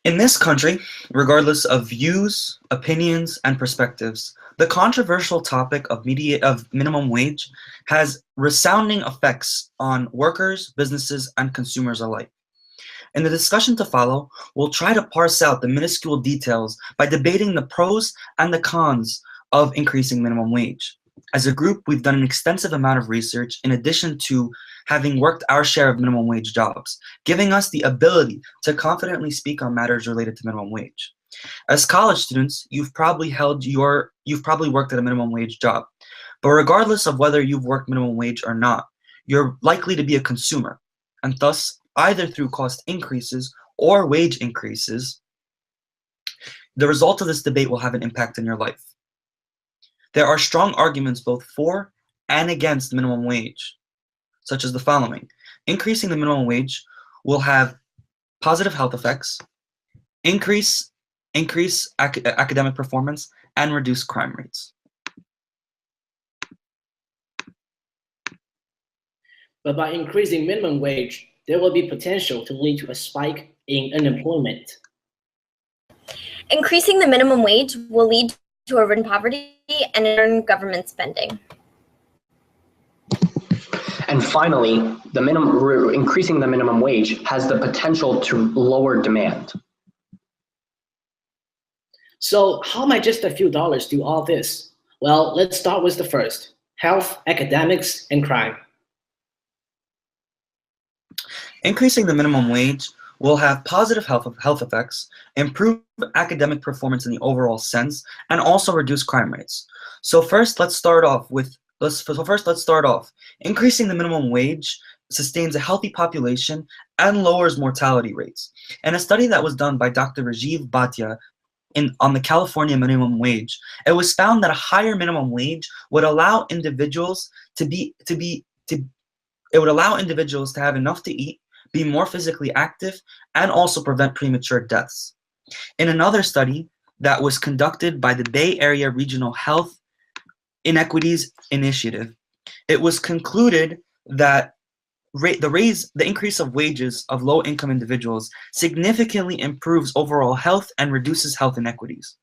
In this country, regardless of views, opinions, and perspectives, the controversial topic of minimum wage has resounding effects on workers, businesses, and consumers alike. In the discussion to follow, we'll try to parse out the minuscule details by debating the pros and the cons of increasing minimum wage. As a group, we've done an extensive amount of research in addition to having worked our share of minimum wage jobs, giving us the ability to confidently speak on matters related to minimum wage. As college students, you've probably worked at a minimum wage job. But regardless of whether you've worked minimum wage or not, you're likely to be a consumer, and thus, either through cost increases or wage increases, the result of this debate will have an impact in your life. There are strong arguments both for and against minimum wage, such as the following. Increasing the minimum wage will have positive health effects, increase academic performance, and reduce crime rates. But by increasing minimum wage, there will be potential to lead to a spike in unemployment. Increasing the minimum wage will lead to urban poverty and in government spending. And finally, increasing the minimum wage has the potential to lower demand. So how might just a few dollars do all this? Well, let's start with the first: health, academics, and crime. Increasing the minimum wage will have positive health effects, improve academic performance in the overall sense, and also reduce crime rates. So first, let's start off. Increasing the minimum wage sustains a healthy population and lowers mortality rates. In a study that was done by Dr. Rajiv Bhatia on the California minimum wage, it was found that a higher minimum wage would allow individuals to have enough to eat, be more physically active, and also prevent premature deaths. In another study that was conducted by the Bay Area Regional Health Inequities Initiative, it was concluded that the increase of wages of low-income individuals significantly improves overall health and reduces health inequities.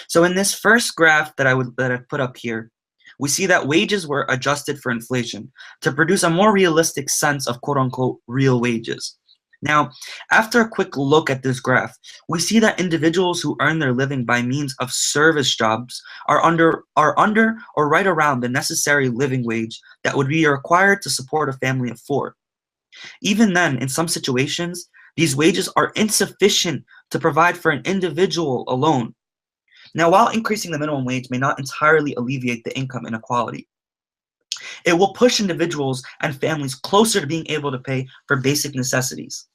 So in this first graph that I've put up here, we see that wages were adjusted for inflation to produce a more realistic sense of quote-unquote real wages. Now, after a quick look at this graph, we see that individuals who earn their living by means of service jobs are under or right around the necessary living wage that would be required to support a family of four. Even then, in some situations, these wages are insufficient to provide for an individual alone. Now, while increasing the minimum wage may not entirely alleviate the income inequality, it will push individuals and families closer to being able to pay for basic necessities.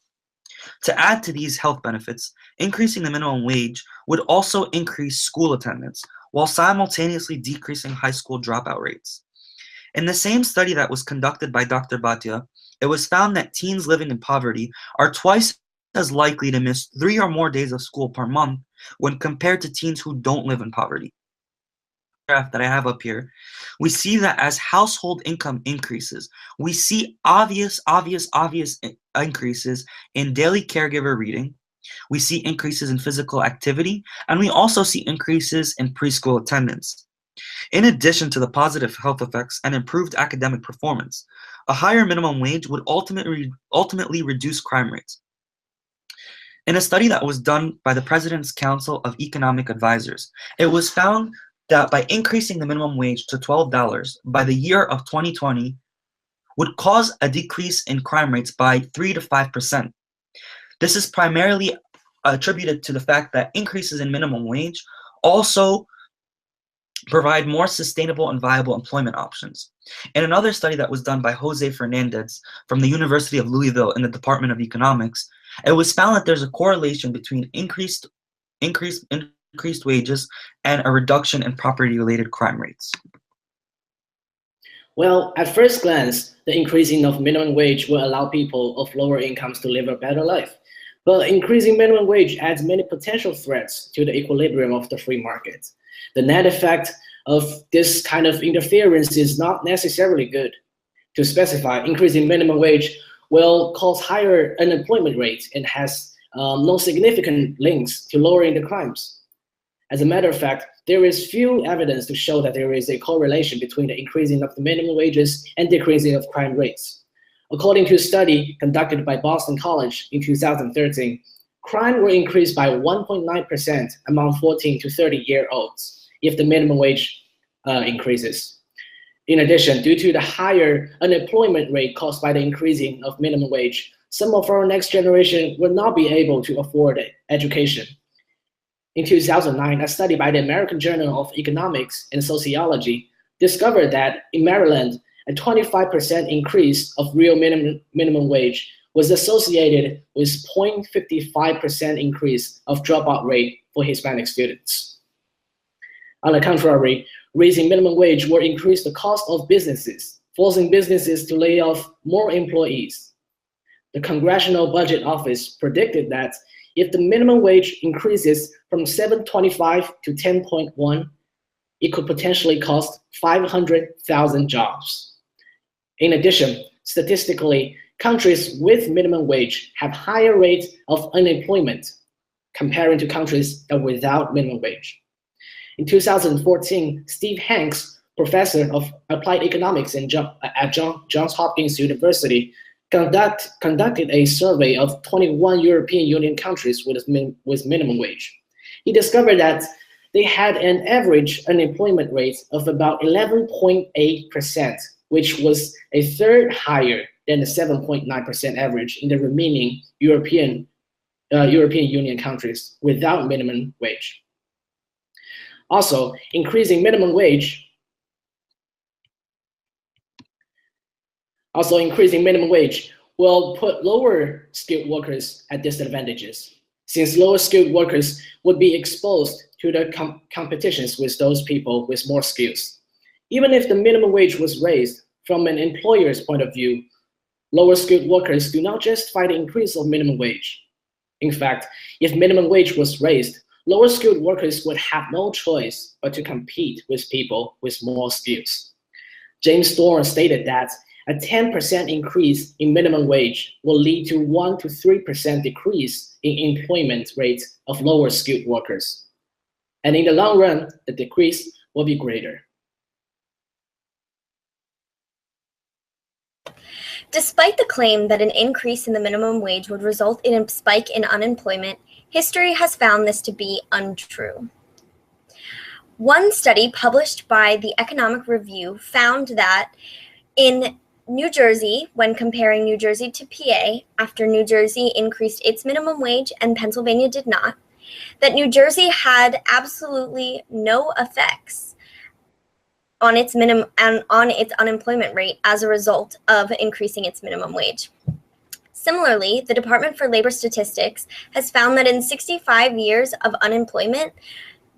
To add to these health benefits, increasing the minimum wage would also increase school attendance while simultaneously decreasing high school dropout rates. In the same study that was conducted by Dr. Bhatia, it was found that teens living in poverty are twice as likely to miss 3 or more days of school per month when compared to teens who don't live in poverty. Graph that I have up here, we see that as household income increases, we see obvious increases in daily caregiver reading, we see increases in physical activity, and we also see increases in preschool attendance. In addition to the positive health effects and improved academic performance, a higher minimum wage would ultimately reduce crime rates. In a study that was done by the President's Council of Economic Advisors, it was found that by increasing the minimum wage to $12 by the year of 2020 would cause a decrease in crime rates by 3 to 5%. This is primarily attributed to the fact that increases in minimum wage also provide more sustainable and viable employment options. In another study that was done by Jose Fernandez from the University of Louisville in the Department of Economics, it was found that there's a correlation between increased wages and a reduction in property-related crime rates. Well, at first glance, the increasing of minimum wage will allow people of lower incomes to live a better life. But increasing minimum wage adds many potential threats to the equilibrium of the free market. The net effect of this kind of interference is not necessarily good. To specify, increasing minimum wage will cause higher unemployment rates and has no significant links to lowering the crimes. As a matter of fact, there is few evidence to show that there is a correlation between the increasing of the minimum wages and decreasing of crime rates. According to a study conducted by Boston College in 2013, crime will increase by 1.9% among 14 to 30-year-olds if the minimum wage increases. In addition, due to the higher unemployment rate caused by the increasing of minimum wage, some of our next generation will not be able to afford education. In 2009, a study by the American Journal of Economics and Sociology discovered that in Maryland, a 25% increase of real minimum wage was associated with 0.55% increase of dropout rate for Hispanic students. On the contrary, raising minimum wage will increase the cost of businesses, forcing businesses to lay off more employees. The Congressional Budget Office predicted that if the minimum wage increases from $7.25 to $10.1, it could potentially cost 500,000 jobs. In addition, statistically, countries with minimum wage have higher rates of unemployment comparing to countries that without minimum wage. In 2014, Steve Hanks, professor of applied economics at Johns Hopkins University, conducted a survey of 21 European Union countries with minimum wage. He discovered that they had an average unemployment rate of about 11.8%, which was a third higher than the 7.9% average in the remaining European Union countries without minimum wage. Also, increasing minimum wage will put lower skilled workers at disadvantages, since lower skilled workers would be exposed to the competitions with those people with more skills. Even if the minimum wage was raised, from an employer's point of view, lower skilled workers do not justify the increase of minimum wage. In fact, if minimum wage was raised, lower skilled workers would have no choice but to compete with people with more skills. James Thorne stated that a 10% increase in minimum wage will lead to 1 to 3% decrease in employment rates of lower skilled workers. And in the long run, the decrease will be greater. Despite the claim that an increase in the minimum wage would result in a spike in unemployment, history has found this to be untrue. One study published by the Economic Review found that in New Jersey, when comparing New Jersey to PA, after New Jersey increased its minimum wage and Pennsylvania did not, that New Jersey had absolutely no effects on its unemployment rate as a result of increasing its minimum wage. Similarly, the Department for Labor Statistics has found that in 65 years of unemployment,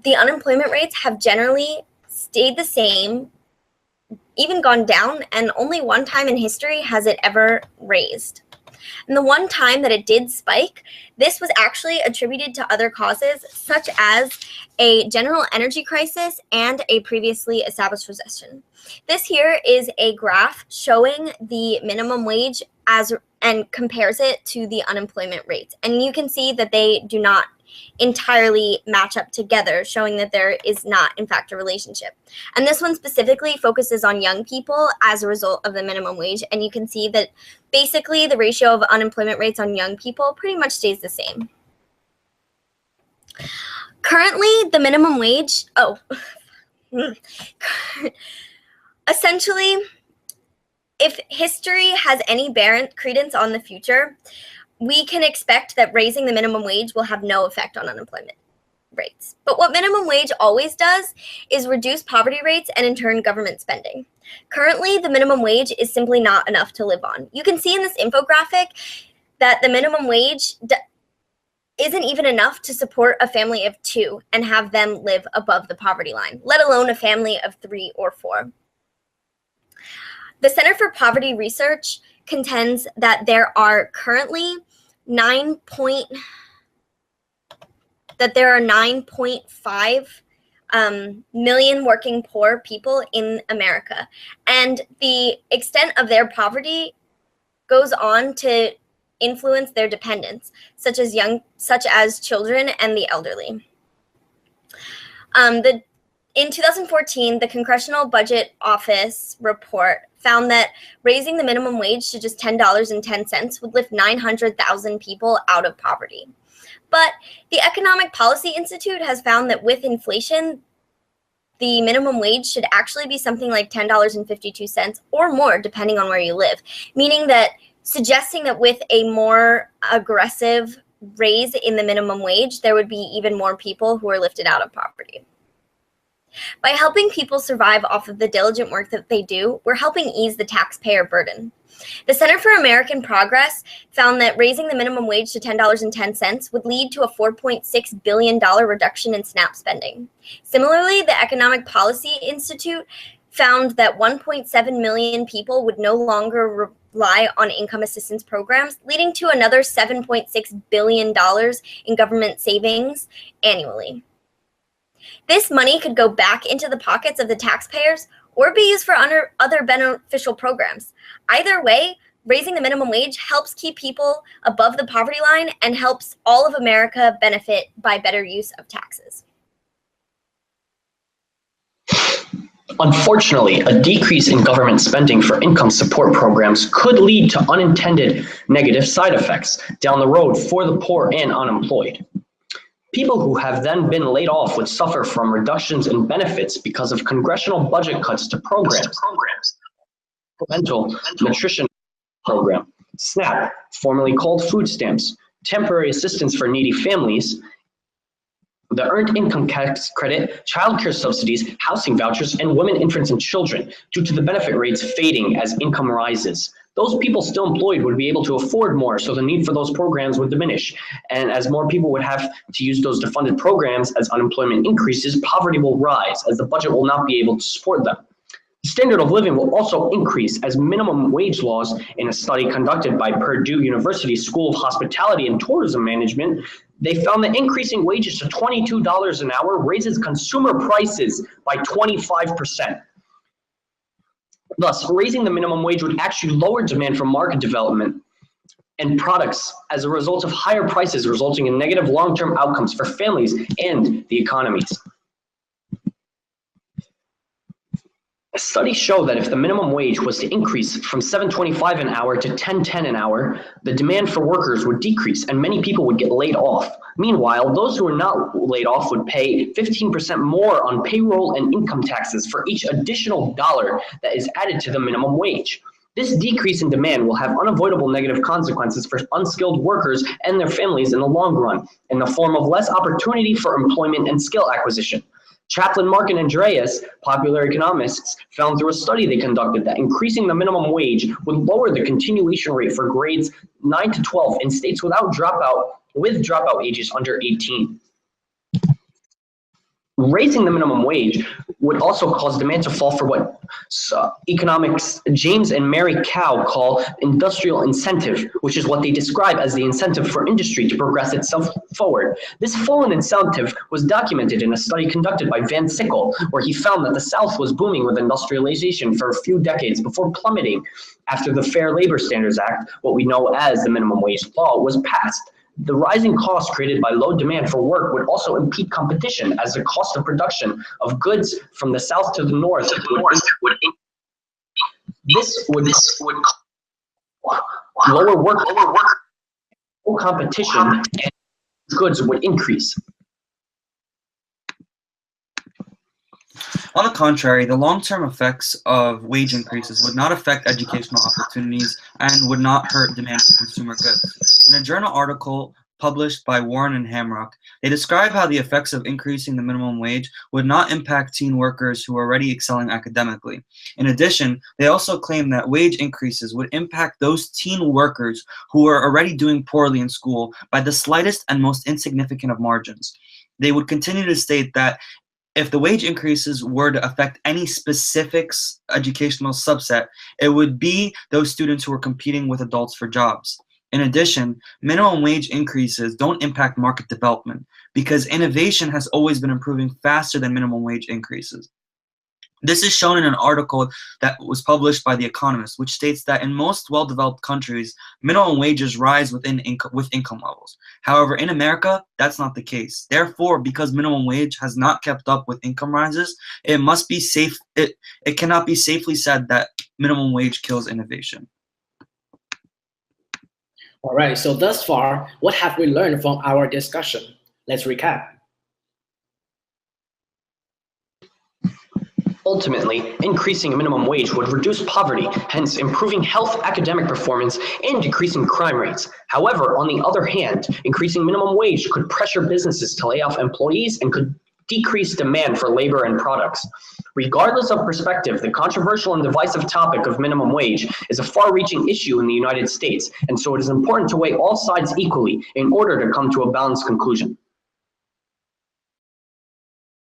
the unemployment rates have generally stayed the same, even gone down, and only one time in history has it ever raised. And the one time that it did spike, this was actually attributed to other causes, such as a general energy crisis and a previously established recession. This here is a graph showing the minimum wage and compares it to the unemployment rate. And you can see that they do not entirely match up together, showing that there is not, in fact, a relationship. And this one specifically focuses on young people as a result of the minimum wage. And you can see that basically the ratio of unemployment rates on young people pretty much stays the same. Currently, the minimum wage, essentially, if history has any credence on the future, we can expect that raising the minimum wage will have no effect on unemployment rates. But what minimum wage always does is reduce poverty rates and in turn government spending. Currently, the minimum wage is simply not enough to live on. You can see in this infographic that the minimum wage isn't even enough to support a family of 2 and have them live above the poverty line, let alone a family of 3 or 4. The Center for Poverty Research contends that there are currently 9.5 million working poor people in America, and the extent of their poverty goes on to influence their dependents, such as children and the elderly. In 2014, the Congressional Budget Office report found that raising the minimum wage to just $10.10 would lift 900,000 people out of poverty. But the Economic Policy Institute has found that with inflation, the minimum wage should actually be something like $10.52 or more, depending on where you live, meaning that suggesting that with a more aggressive raise in the minimum wage, there would be even more people who are lifted out of poverty. By helping people survive off of the diligent work that they do, we're helping ease the taxpayer burden. The Center for American Progress found that raising the minimum wage to $10.10 would lead to a $4.6 billion reduction in SNAP spending. Similarly, the Economic Policy Institute found that 1.7 million people would no longer rely on income assistance programs, leading to another $7.6 billion in government savings annually. This money could go back into the pockets of the taxpayers or be used for other beneficial programs. Either way, raising the minimum wage helps keep people above the poverty line and helps all of America benefit by better use of taxes. Unfortunately, a decrease in government spending for income support programs could lead to unintended negative side effects down the road for the poor and unemployed. People who have then been laid off would suffer from reductions in benefits because of congressional budget cuts to programs. Supplemental Nutrition Program, SNAP, formerly called food stamps, temporary assistance for needy families, the Earned Income Tax Credit, child care subsidies, housing vouchers, and women, infants, and children, due to the benefit rates fading as income rises. Those people still employed would be able to afford more, so the need for those programs would diminish. And as more people would have to use those defunded programs, as unemployment increases, poverty will rise, as the budget will not be able to support them. The standard of living will also increase as minimum wage laws, in a study conducted by Purdue University School of Hospitality and Tourism Management, they found that increasing wages to $22 an hour raises consumer prices by 25%. Thus, raising the minimum wage would actually lower demand for market development and products as a result of higher prices, resulting in negative long-term outcomes for families and the economies. Studies show that if the minimum wage was to increase from $7.25 an hour to $10.10 an hour, the demand for workers would decrease and many people would get laid off. Meanwhile, those who are not laid off would pay 15% more on payroll and income taxes for each additional dollar that is added to the minimum wage. This decrease in demand will have unavoidable negative consequences for unskilled workers and their families in the long run, in the form of less opportunity for employment and skill acquisition. Chaplin, Mark, and Andreas, popular economists, found through a study they conducted that increasing the minimum wage would lower the continuation rate for grades 9 to 12 in states with dropout ages under 18. Raising the minimum wage would also cause demand to fall for what economics James and Mary Cow call industrial incentive, which is what they describe as the incentive for industry to progress itself forward. This fallen incentive was documented in a study conducted by Van Sickle, where he found that the South was booming with industrialization for a few decades before plummeting after the Fair Labor Standards Act, what we know as the minimum wage law, was passed. The rising costs created by low demand for work would also impede competition, as the cost of production of goods from the south to the north would lower work competition, and goods would increase. On the contrary, the long-term effects of wage increases would not affect educational opportunities and would not hurt demand for consumer goods. In a journal article published by Warren and Hamrock, they describe how the effects of increasing the minimum wage would not impact teen workers who are already excelling academically. In addition, they also claim that wage increases would impact those teen workers who are already doing poorly in school by the slightest and most insignificant of margins. They would continue to state that if the wage increases were to affect any specific educational subset, it would be those students who are competing with adults for jobs. In addition, minimum wage increases don't impact market development because innovation has always been improving faster than minimum wage increases. This is shown in an article that was published by The Economist, which states that in most well-developed countries, minimum wages rise with income levels. However, in America, that's not the case. Therefore, because minimum wage has not kept up with income rises, it cannot be safely said that minimum wage kills innovation. All right, so thus far, what have we learned from our discussion? Let's recap. Ultimately, increasing a minimum wage would reduce poverty, hence improving health, academic performance, and decreasing crime rates. However, on the other hand, increasing minimum wage could pressure businesses to lay off employees and could decrease demand for labor and products. Regardless of perspective, the controversial and divisive topic of minimum wage is a far-reaching issue in the United States, and so it is important to weigh all sides equally in order to come to a balanced conclusion.